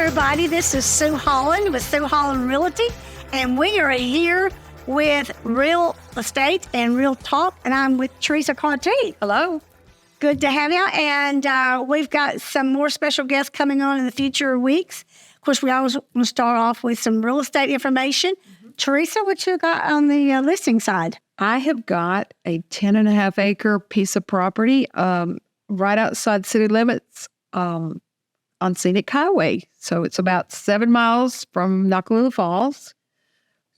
everybody. This is Sue Holland with Sue Holland Realty, and we are here with Real Estate and Real Talk, and I'm with Theresa. Hello. Good to have you, and we've got some more special guests coming on in the future weeks. Of course, we always want to start off with some real estate information. Theresa, what you got on the listing side? I have got a 10.5 acre piece of property right outside city limits on Scenic Highway. So it's about 7 miles from Nakalula Falls,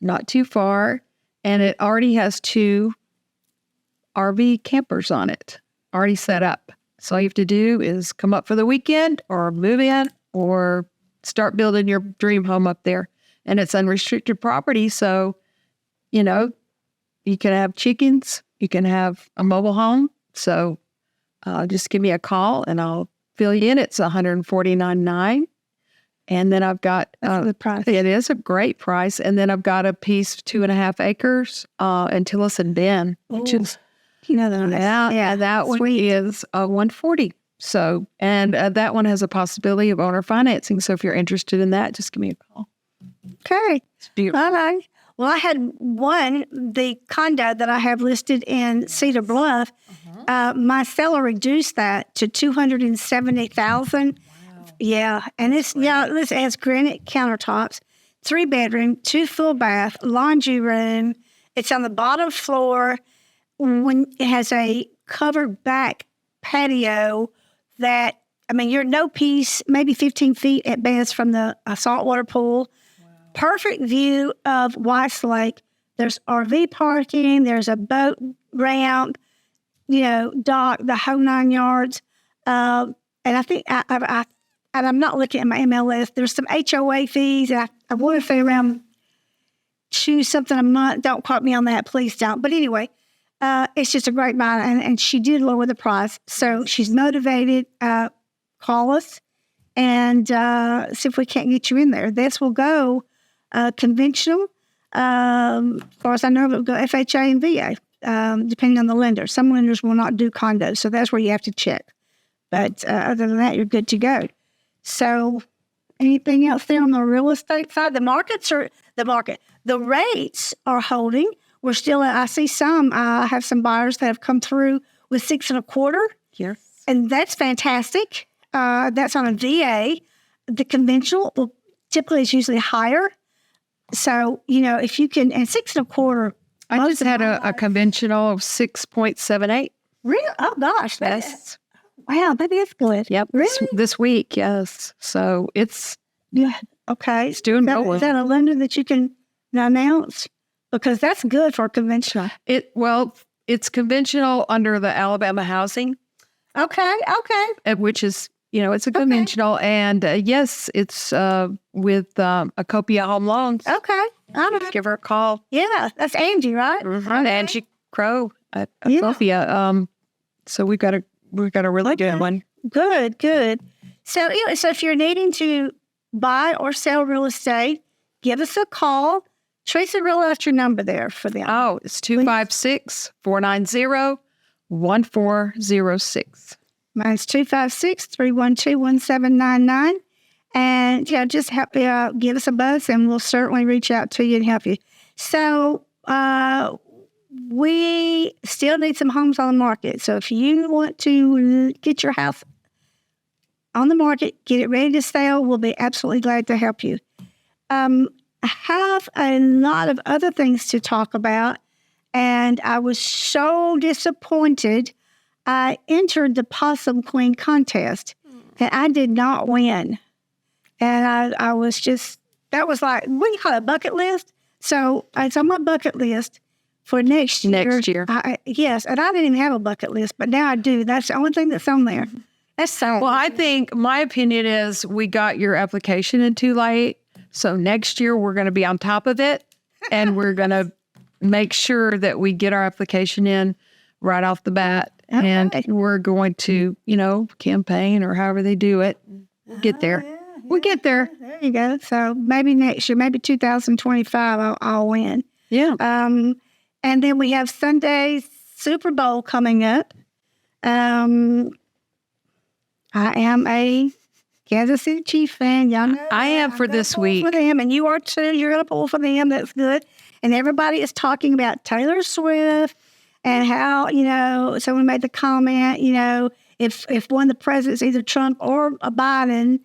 not too far. And it already has 2 RV campers on it, already set up. So all you have to do is come up for the weekend or move in or start building your dream home up there. And it's unrestricted property. So, you know, you can have chickens, you can have a mobile home. So just give me a call and I'll fill you in. It's $149.9. And then I've got the price. It is a great price. And then I've got a piece 2.5 acres in Tillis and Bend, which is that one is $140. So that one has a possibility of owner financing. So if you're interested in that, just give me a call. Okay. It's beautiful. All right. Well, I had the condo that I have listed in Cedar Bluff. My seller reduced that to $270,000. Wow. Yeah, and this has granite countertops, 3 bedroom, 2 full bath, laundry room. It's on the bottom floor. When it has a covered back patio that you're no piece, maybe 15 feet at best from the saltwater pool. Perfect view of White's Lake. There's RV parking. There's a boat ramp, dock, the whole 9 yards. And I think I'm not looking at my MLS. There's some HOA fees. And I want to say around $2 a month. Don't quote me on that. Please don't. But anyway, it's just a great buy. And she did lower the price. So she's motivated. Call us and see if we can't get you in there. This will go conventional. As far as I know, it will go FHA and VA, depending on the lender. Some lenders will not do condos, so that's where you have to check. But other than that, you're good to go. So anything else there on the real estate side? The rates are holding. We're still I see some. I have some buyers that have come through with 6.25. Yes. And that's fantastic. That's on a VA. The conventional typically is usually higher. So, if you can, and 6.25. I just had a conventional of 6.78. Really? Oh, gosh. Yes. Wow, that is good. Yep. Really? This week, yes. So it's... Yeah. Okay. It's doing well. Is that a lender that you can announce? Because that's good for conventional. It's conventional under the Alabama housing. Okay. Which is... it's a conventional, and yes, it's with Acopia Home Loans. Okay. Give her a call. Yeah, that's Angie, right? Mm-hmm. Okay. Angie Crow at Acopia. Yeah. So we've got a really good one. Good. So if you're needing to buy or sell real estate, give us a call. Theresa, roll out your number there for them. Oh, it's 256-490-1406. Mine's 256-312-1799. And just give us a buzz and we'll certainly reach out to you and help you. So we still need some homes on the market. So if you want to get your house on the market, get it ready to sell, we'll be absolutely glad to help you. I have a lot of other things to talk about. And I was so disappointed. I entered the Possum Queen contest, and I did not win. And I was just, that was like, what do you call it, a bucket list? So it's on my bucket list for next year. Yes, and I didn't even have a bucket list, but now I do. That's the only thing that's on there. That's so. Well, I think my opinion is we got your application in too late. So next year we're going to be on top of it, and we're going to make sure that we get our application in right off the bat. Okay. And we're going to, campaign or however they do it. We'll get there. We'll get there. There you go. So maybe next year, maybe 2025, I'll win. Yeah. And then we have Sunday's Superbowl coming up. I am a Kansas City Chiefs fan. Y'all know I am I'm for gonna this pull week. for them, and you are too. You're going to pull for them. That's good. And everybody is talking about Taylor Swift and how, someone made the comment, if one of the presidents, either Trump or Biden,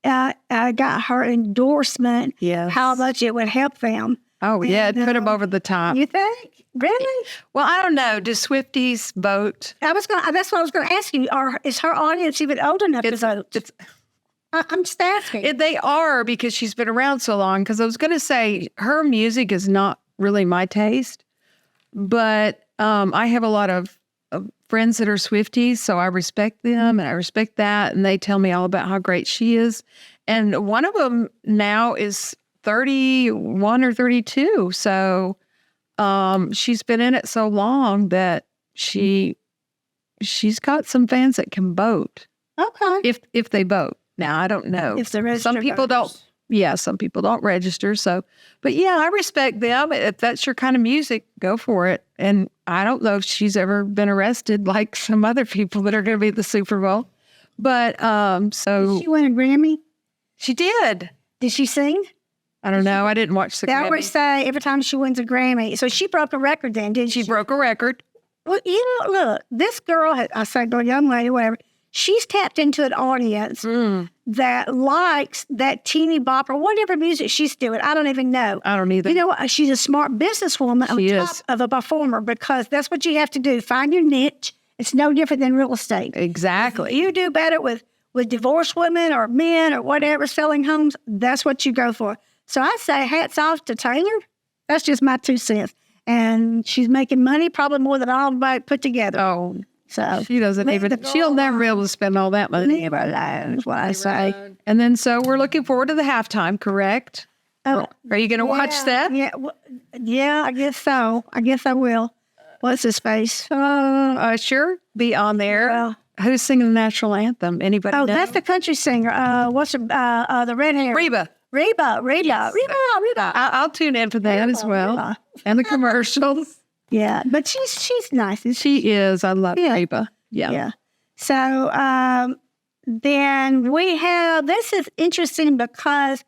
got her endorsement, Yes. how much it would help them. Oh, yeah, it And, put them over the top. You think? Really? Well, I don't know. Do Swifties vote? That's what I was going to ask you. Is her audience even old enough to vote? I'm just asking. They are, because she's been around so long. Because I was going to say her music is not really my taste, but I have a lot of friends that are Swifties, so I respect them and I respect that, and they tell me all about how great she is. And one of them now is 31 or 32, so she's been in it so long that she's got some fans that can vote. Okay. If they vote. Now, I don't know. If the Some people don't. Yeah, some people don't register. So, but yeah, I respect them. If that's your kind of music, go for it. And I don't know if she's ever been arrested like some other people that are going to be at the Super Bowl. But so Did she win a Grammy? she did. Did she sing? I don't know. I didn't watch the They Grammy. always say every time she wins a Grammy. So she broke a record then, didn't she? She broke a record. Well, look, this girl, I say, girl, young lady, whatever, she's tapped into an audience that likes that teeny bop or whatever music she's doing. I don't even know. I don't either. You know what? She's a smart businesswoman She on top is. of a performer, because that's what you have to do. Find your niche. It's no different than real estate. Exactly. You do better with divorced women or men or whatever selling homes. That's what you go for. So I say hats off to Taylor. That's just my 2 cents. And she's making money, probably more than all of put together. Oh, So she doesn't leave even, the she'll girl never be able to spend all that money. leave her alone, is what I say. And then so we're looking forward to the halftime, correct? Oh, Are you going to watch that? Yeah, yeah, I guess so. I guess I will. What's his face? Sure, be on there. Well, Who's singing the national anthem? Anybody know? that's the country singer. What's the red hair? Reba. Reba. I'll tune in for that as well. Reba. And the commercials. Yeah, but she's nice. She is. I love Yeah. Reba. Yeah. Yeah. So then we have, this is interesting because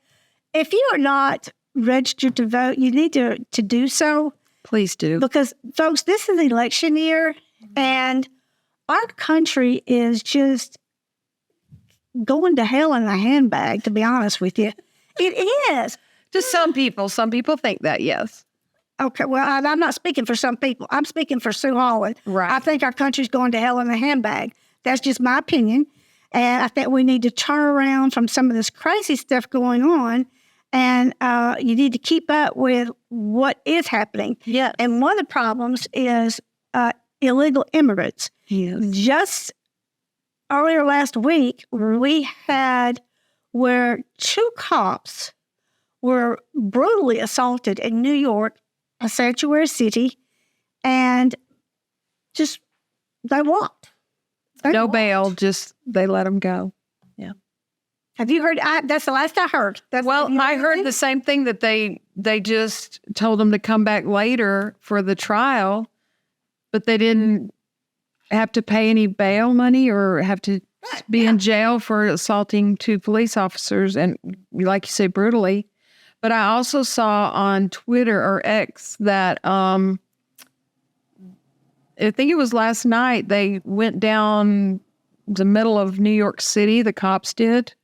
if you are not registered to vote, you need to do so, Please do. because, folks, this is election year, and our country is just going to hell in a handbag, to be honest with you. It is. To some people. Some people think that, yes. Okay, well, I'm not speaking for some people. I'm speaking for Sue Holland. Right. I think our country's going to hell in a handbag. That's just my opinion. And I think we need to turn around from some of this crazy stuff going on, and you need to keep up with what is happening. Yeah. And one of the problems is illegal immigrants. Yes. Just earlier last week, we had where 2 cops were brutally assaulted in New York, a sanctuary city, and just they walked. No bail, just they let them go. Yeah. Have you heard? That's the last I heard. Well, I heard the same thing, that they just told them to come back later for the trial, but they didn't have to pay any bail money or have to be in jail for assaulting 2 police officers, and like you say, brutally. But I also saw on Twitter or X that I think it was last night, they went down the middle of New York City, the cops did,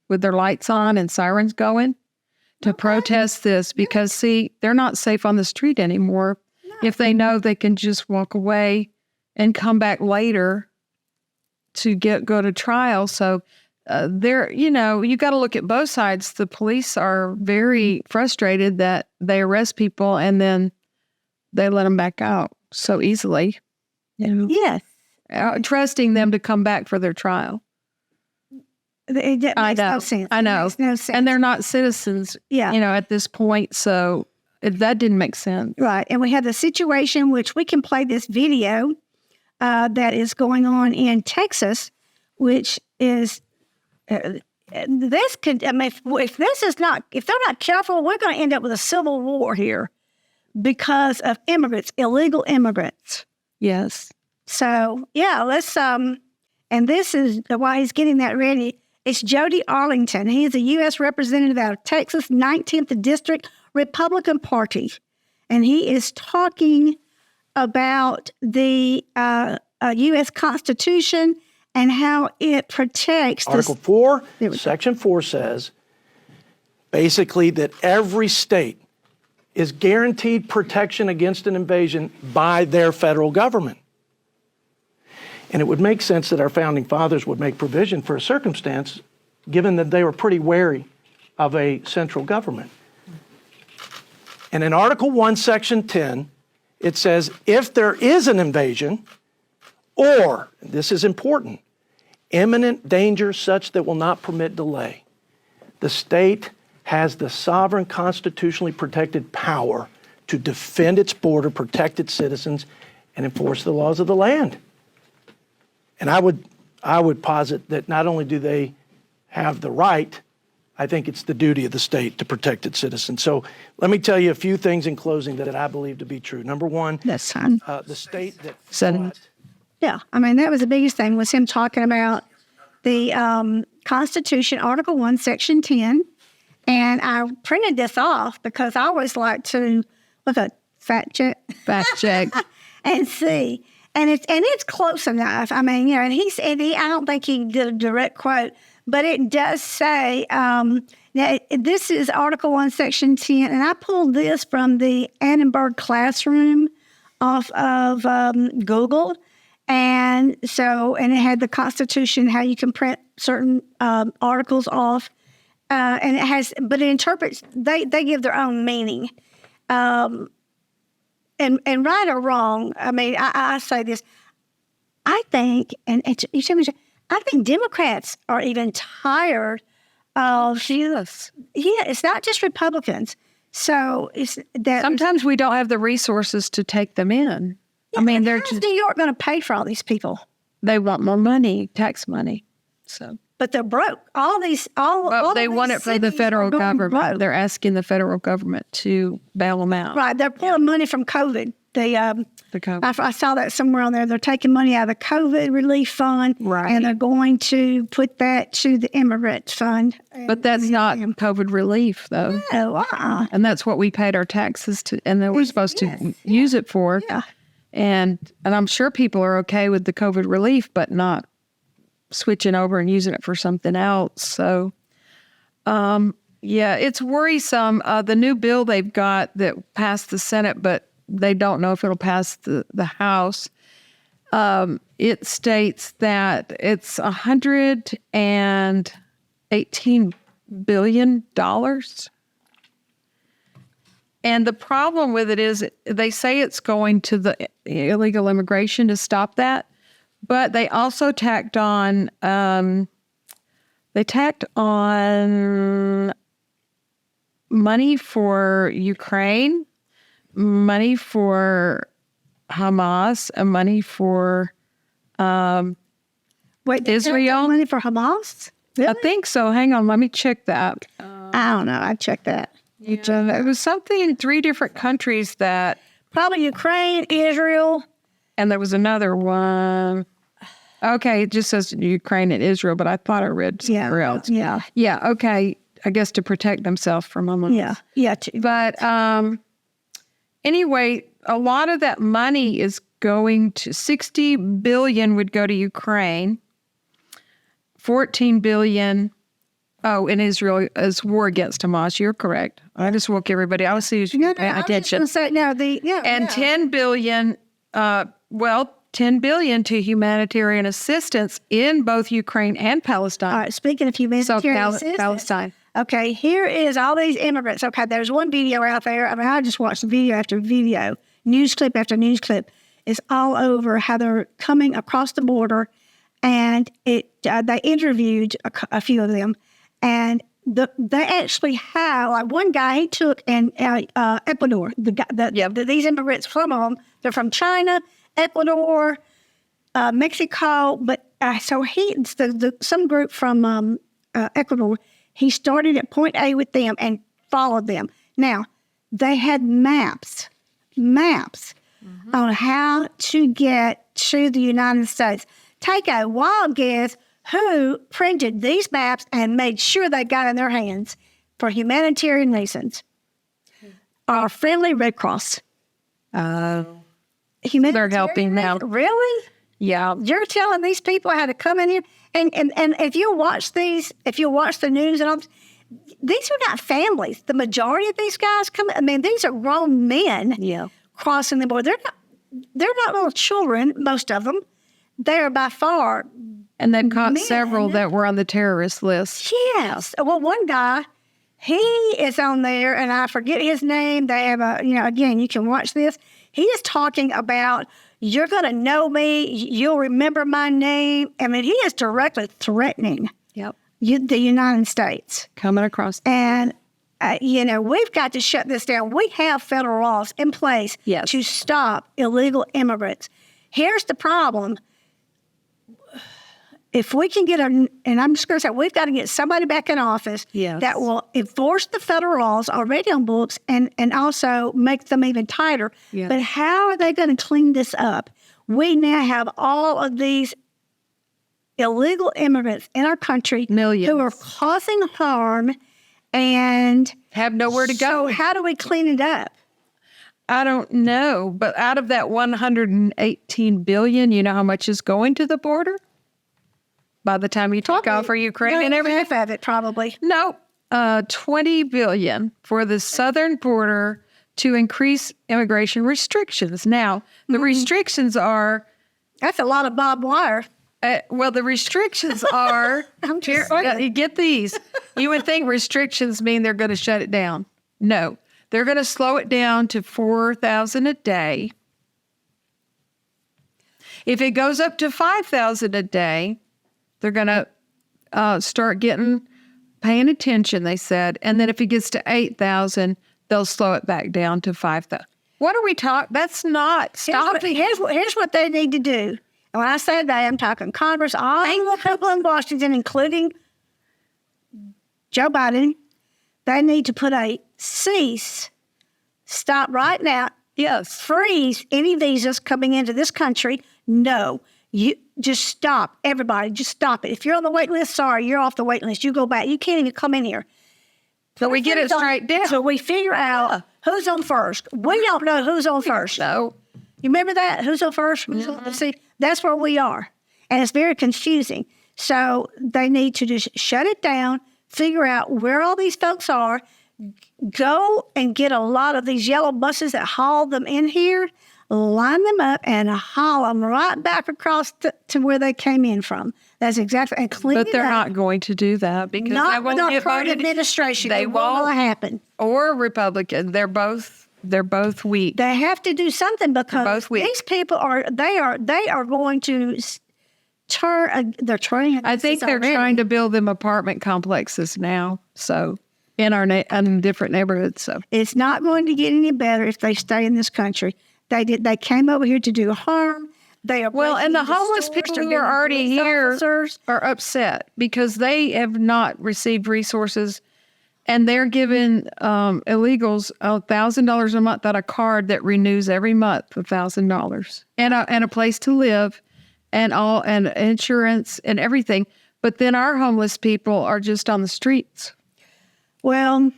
with their lights on and sirens going to protest this, because, see, they're not safe on the street anymore if they know they can just walk away and come back later to go to trial. So you got to look at both sides. The police are very frustrated that they arrest people and then they let them back out so easily. Yes. Trusting them to come back for their trial. It makes no sense. I know. It makes no sense. And they're not citizens, Yeah. at this point. So that didn't make sense. Right. And we have the situation, which we can play this video that is going on in Texas, which is this could, I mean, if they're not careful, we're going to end up with a civil war here because of immigrants, illegal immigrants. Yes. So yeah, let's and this is why he's getting that ready. It's Jody Arlington. He is a U.S. representative out of Texas, 19th District, Republican Party. And he is talking about the U.S. Constitution and how it protects Article 4, Section 4 says basically that every state is guaranteed protection against an invasion by their federal government. And it would make sense that our founding fathers would make provision for a circumstance given that they were pretty wary of a central government. And in Article 1, Section 10, it says if there is an invasion or, this is important, imminent danger such that will not permit delay, the state has the sovereign constitutionally protected power to defend its border, protect its citizens, and enforce the laws of the land. And I would posit that not only do they have the right, I think it's the duty of the state to protect its citizens. So let me tell you a few things in closing that I believe to be true. Number one, That's fine. the state that Yeah, I mean, that was the biggest thing was him talking about the Constitution, Article 1, Section 10. And I printed this off because I always like to look at fact check and see. And it's close enough. I mean, and I don't think he did a direct quote, but it does say, now this is Article 1, Section 10, and I pulled this from the Annenberg Classroom off of Google. And it had the Constitution, how you can print certain articles off. And it interprets, they give their own meaning. And right or wrong, I mean, I say this, I think, I think Democrats are even tired of, it's not just Republicans. So it's that. Sometimes we don't have the resources to take them in. Yeah, I mean, how's New York going to pay for all these people? They want more money, tax money. So. But they're broke. They want it from the federal government. Broke. They're asking the federal government to bail them out. Right. They're pulling money from COVID. I saw that somewhere on there. They're taking money out of the COVID relief fund. Right. And they're going to put that to the immigrant fund. But that's not COVID relief, though. No. And that's what we paid our taxes to, and then we're supposed to use it for. Yeah. And I'm sure people are okay with the COVID relief, but not switching over and using it for something else. So, it's worrisome. The new bill they've got that passed the Senate, but they don't know if it'll pass the House. It states that it's $118 billion. And the problem with it is they say it's going to the illegal immigration to stop that. But they also tacked on money for Ukraine, money for Hamas, and money for Israel. Money for Hamas? Really? I think so. Hang on, let me check that. I don't know. I'd check that. It was something in 3 different countries that... Probably Ukraine, Israel... And there was another one. Okay, it just says Ukraine and Israel, but I thought I read somewhere else. Yeah. Yeah, okay. I guess to protect themselves from Hamas. Yeah, yeah. Too. But anyway, a lot of that money is going to, $60 billion would go to Ukraine, $14 billion, in Israel as war against Hamas. You're correct. I just woke everybody. I was paying attention. And $10 billion... $10 billion to humanitarian assistance in both Ukraine and Palestine. All right, speaking of humanitarian assistance. Palestine. Okay, here is all these immigrants. Okay, there's one video out there. I mean, I just watched video after video, news clip after news clip. It's all over how they're coming across the border, and they interviewed a few of them, and they actually have, like one guy he took in Ecuador. These immigrants they're from China, Ecuador, Mexico, but so some group from Ecuador, he started at point A with them and followed them. Now, they had maps on how to get to the United States. Take a wild guess who printed these maps and made sure they got in their hands for humanitarian reasons. Our friendly Red Cross. They're Humanitarian helping now. reasons? Really? Yeah. You're telling these people how to come in here? And if you watch these, if you watch the news and all, these are not families. The majority of these guys these are grown men crossing the border. They're not little children, most of them. They're by far. And they've caught Men. several that were on the terrorist list. Yes. Well, one guy, he is on there, and I forget his name. They have again, you can watch this. He is talking about, you're going to know me. You'll remember my name. I mean, he is directly threatening the United States. Coming across. And, we've got to shut this down. We have federal laws in place to stop illegal immigrants. Here's the problem. If we can get and I'm just going to say, we've got to get somebody back in office that will enforce the federal laws already on books and also make them even tighter. Yes. But how are they going to clean this up? We now have all of these illegal immigrants in our country Millions. who are causing harm and have nowhere to go. So how do we clean it up? I don't know. But out of that $118 billion, you know how much is going to the border? By the time you take off for Ukraine and everything? Half of it, probably. No, $20 billion for the southern border to increase immigration restrictions. Now, the restrictions are... That's a lot of barbed wire. The restrictions are... I'm just saying. You get these. You would think restrictions mean they're going to shut it down. No, they're going to slow it down to 4,000 a day. If it goes up to 5,000 a day... They're going to start paying attention, they said. And then if it gets to 8,000, they'll slow it back down to 5,000. What are we talking? That's not stopping. Here's what they need to do. And when I say they, I'm talking Congress, all the people in Washington, including Joe Biden. They need to put a stop right now. Yes. Freeze any visas coming into this country. No. You just stop. Everybody, just stop it. If you're on the wait list, sorry, you're off the wait list. You go back. You can't even come in here. So we get it straight down. So we figure out who's on first. We don't know who's on first. No. You remember that? Who's on first? See, that's where we are. And it's very confusing. So they need to just shut it down, figure out where all these folks are, go and get a lot of these yellow buses that haul them in here, line them up and haul them right back across to where they came in from. That's exactly, and clean But it they're up. not going to do that because Not they won't with our get current voted. administration. They It will won't. not happen. Or Republican. They're both weak. They have to do something because Both weak. these people are going to turn. They're trying. I think they're trying to build them apartment complexes now. So in different neighborhoods. So It's not going to get any better if they stay in this country. They came over here to do harm. They are and the breaking into homeless stores, people they're who being are already police here officers. are upset because they have not received resources, and they're giving illegals $1,000 a month on a card that renews every month, $1,000, and a place to live, and insurance and everything. But then our homeless people are just on the streets. Well,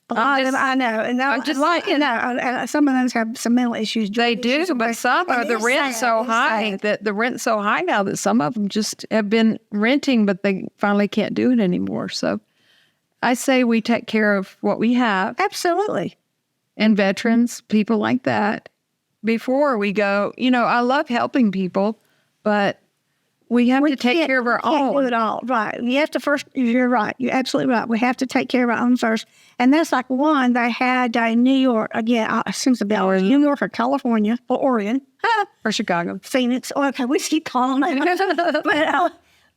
I know, and I'm just like, some of those have some mental issues. They do, but some are And the it's rent's sad, so it's high sad. that the rent's so high now that some of them just have been renting, but they finally can't do it anymore. So I say we take care of what we have Absolutely. and veterans, people like that, before we go. I love helping people, but we have to take care of our Can't do own. it all. Right. You have to first, you're right. You're absolutely right. We have to take care of our own first. And that's like one, they had in New York, again, it seems to be New York or California or Oregon, Or Chicago. Phoenix. Oh, okay, we keep calling them.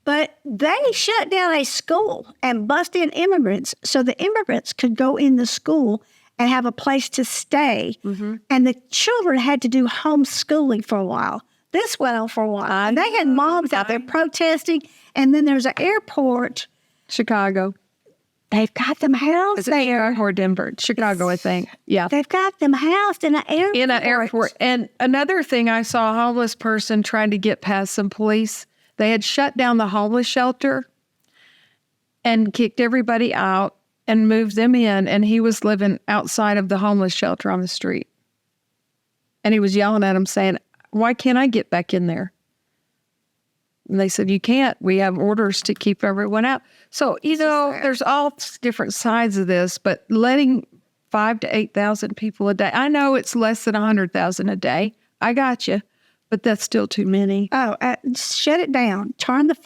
But they shut down a school and bust in immigrants so the immigrants could go in the school and have a place to stay. Mm-hmm. And the children had to do homeschooling for a while. This went on for a while. And they had moms out there protesting. And then there's an airport. Chicago. They've got them housed Is it there. Chicago or Denver? Chicago, I think. Yeah. They've got them housed in an airport. In an airport. And another thing, I saw a homeless person trying to get past some police They had shut down the homeless shelter and kicked everybody out and moved them in. And he was living outside of the homeless shelter on the street. And he was yelling at them saying, why can't I get back in there? And they said, you can't. We have orders to keep everyone out. So, there's all different sides of this, but letting 5,000 to 8,000 people a day. I know it's less than 100,000 a day. I got you. But that's still too many. Oh, shut it down. Turn the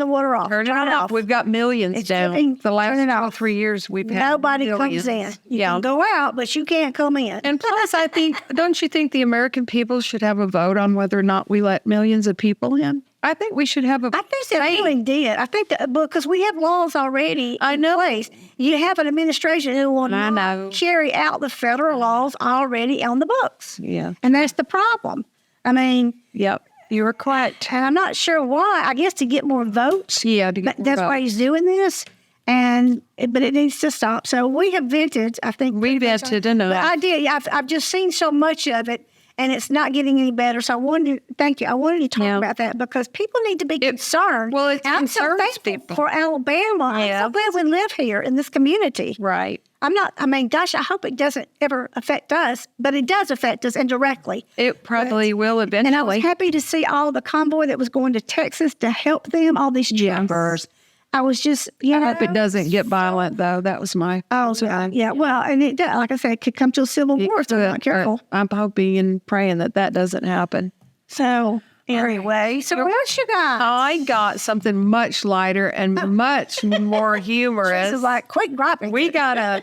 water off. Turn it off. We've got millions down. The last 3 years we've had Nobody millions. comes in. You can go out, but you can't come in. And plus, I think, don't you think the American people should have a vote on whether or not we let millions of people in? I think we should have a I think they really did. I think that because we have laws already in place. You have an administration who will not carry out the federal laws already on the books. Yeah. And that's the problem. I mean, yep, you were correct. And I'm not sure why. I guess to get more votes. Yeah, to get more that's votes. why he's doing this. But it needs to stop. So we have vented, I think. We vented enough. I did. I've just seen so much of it, and it's not getting any better. So I wanted to talk about that because people need to be concerned. Well, it I'm so concerns thankful people. for Alabama. Yeah. I'm so glad we live here in this community. Right. Gosh, I hope it doesn't ever affect us, but it does affect us indirectly. It probably will eventually. And I was happy to see all the convoy that was going to Texas to help them, all these jumpers. I was just, I hope it doesn't get violent, though. That was my concern. Yeah, well, and it does. Like I said, it could come to a civil war if we're not careful. I'm hoping and praying that doesn't happen. So, anyway, so what else you got? I got something much lighter and much more humorous. This is like quick dropping. We gotta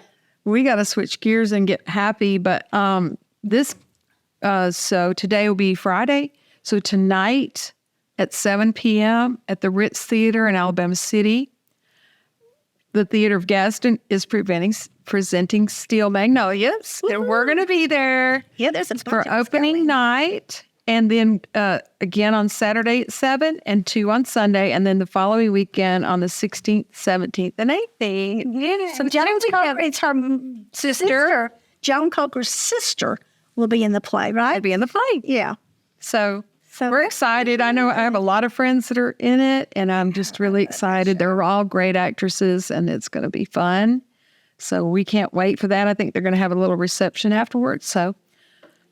switch gears and get happy. But so today will be Friday. So tonight at 7 p.m. at the Ritz Theater in Alabama City, the Theater of Gaston is presenting Steel Magnolias. And we're going to be there. Yeah, there's a for opening night. And then again on Saturday at 7 and 2 on Sunday. And then the following weekend on the 16th, 17th, and 18th. Yeah. So it's her sister. Joan Coker's sister will be in the play, right? I'll be in the play. Yeah. So we're excited. I know I have a lot of friends that are in it, and I'm just really excited. They're all great actresses, and it's going to be fun. So we can't wait for that. I think they're going to have a little reception afterwards. So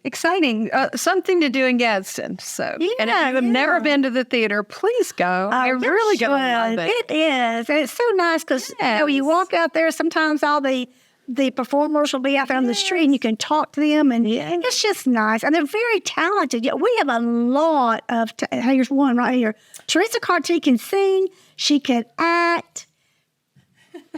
exciting. Something to do in Gadsden. So, and if you have never been to the theater, please go. You're really going to love it. It is. And it's so nice because you walk out there, sometimes all the performers will be out there on the street and you can talk to them, and it's just nice. And they're very talented. Yeah, we have a lot of, here's one right here. Theresa can sing. She can act.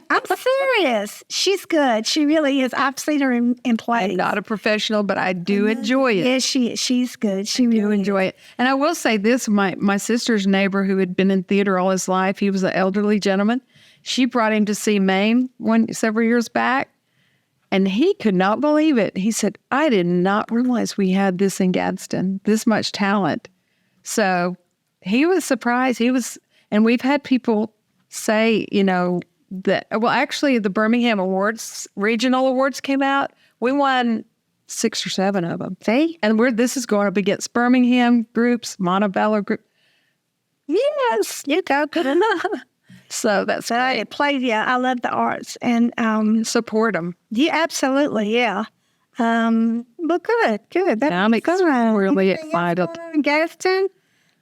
I'm serious. She's good. She really is. I've seen her in plays. I'm not a professional, but I do enjoy it. Yeah, she's good. She really do enjoy it. And I will say this, my sister's neighbor who had been in theater all his life, he was an elderly gentleman. She brought him to see Maine several years back, and he could not believe it. He said, I did not realize we had this in Gadsden, this much talent. So he was surprised. And we've had people say, that, well, actually the Birmingham Awards, regional awards came out. We won 6 or 7 of them. See? And this is going up against Birmingham groups, Montebello group. Yes, you go. Good enough. So that's great. It plays, I love the arts. And support them. Yeah, absolutely, yeah. But good. I'm really excited. Gaston,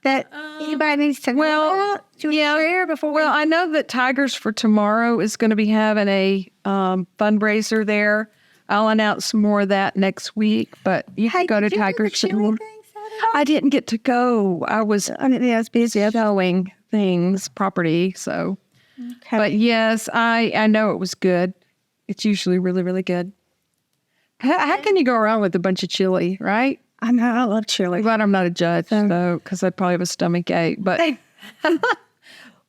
that anybody needs to know about? Share before Well, I know that Tigers for Tomorrow is going to be having a fundraiser there. I'll announce more of that next week, but you can go to Tigers for Tomorrow. I didn't get to go. I was busy selling things, property, so. Okay. But yes, I know it was good. It's usually really, really good. How can you go around with a bunch of chili, right? I know, I love chili. Glad I'm not a judge, though, because I'd probably have a stomach ache. But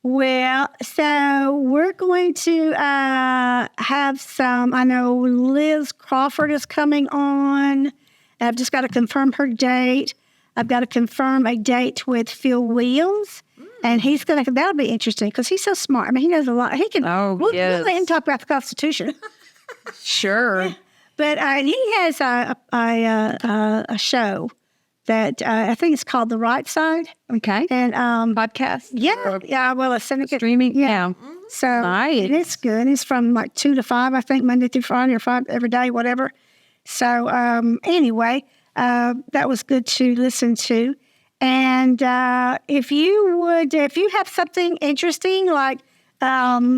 well, so we're going to have some. I know Liz Crawford is coming on. I've just got to confirm her date. I've got to confirm a date with Phil Williams. And that'll be interesting because he's so smart. I mean, he knows a lot. He can, we'll let him talk about the Constitution. Sure. But he has a show that I think it's called The Right Side. Okay. And Podcast? yeah, well, a syndicate. Streaming? Yeah. So Nice. and it's good. It's from like 2 to 5, I think, Monday through Friday, or 5 every day, whatever. So anyway, that was good to listen to. And if you have something interesting, like I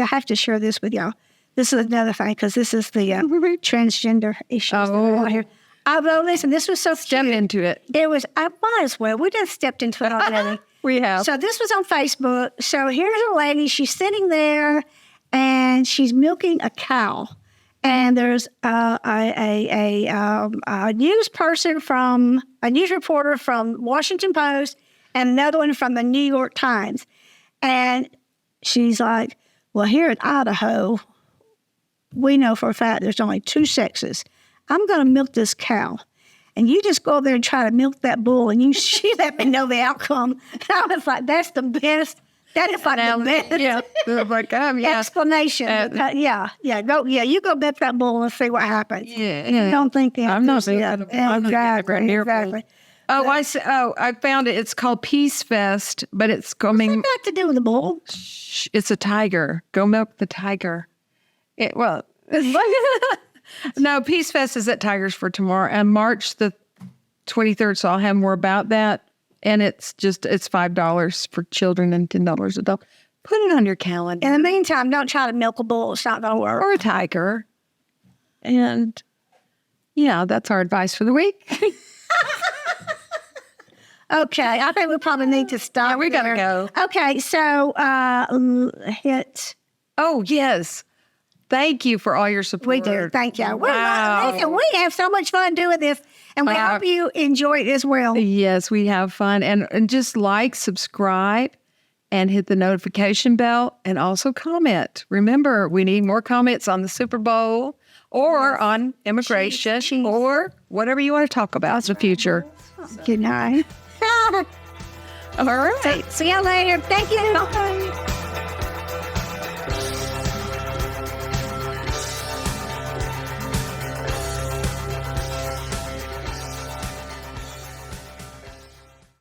have to share this with y'all. This is another thing, because this is the transgender issues that are out here. Well, listen, this was so Step cute. into it. It was, I might as well. We just stepped into it already. We have. So this was on Facebook. So here's a lady. She's sitting there, and she's milking a cow. And there's a news reporter from Washington Post, and another one from the New York Times. And she's like, well, here in Idaho, we know for a fact there's only 2 sexes. I'm going to milk this cow. And you just go over there and try to milk that bull, and she let me know the outcome. And I was like, that's the best. That is like the best explanation. You go milk that bull and see what happens. Yeah. Don't think that. I'm not saying Exactly. Oh, I found it. It's called Peace Fest, but it's coming. What's that got to do with the bull? It's a tiger. Go milk the tiger. No, Peace Fest is at Tigers for tomorrow, and March the 23rd. So I'll have more about that. And it's $5 for children and $10 adult. Put it on your calendar. In the meantime, don't try to milk a bull. It's not going to work. Or a tiger. And yeah, that's our advice for the week. Okay, I think we probably need to stop. Yeah, we got to there. go. Okay, so hit. Oh, yes. Thank you for all your support. We do. Thank you. Wow. Listen, we have so much fun doing this, and we hope you enjoy it as well. Yes, we have fun. And just like, subscribe, and hit the notification bell, and also comment. Remember, we need more comments on the Super Bowl or on immigration or whatever you want to talk about in the future. Good night. All right. See you later. Thank you. Bye.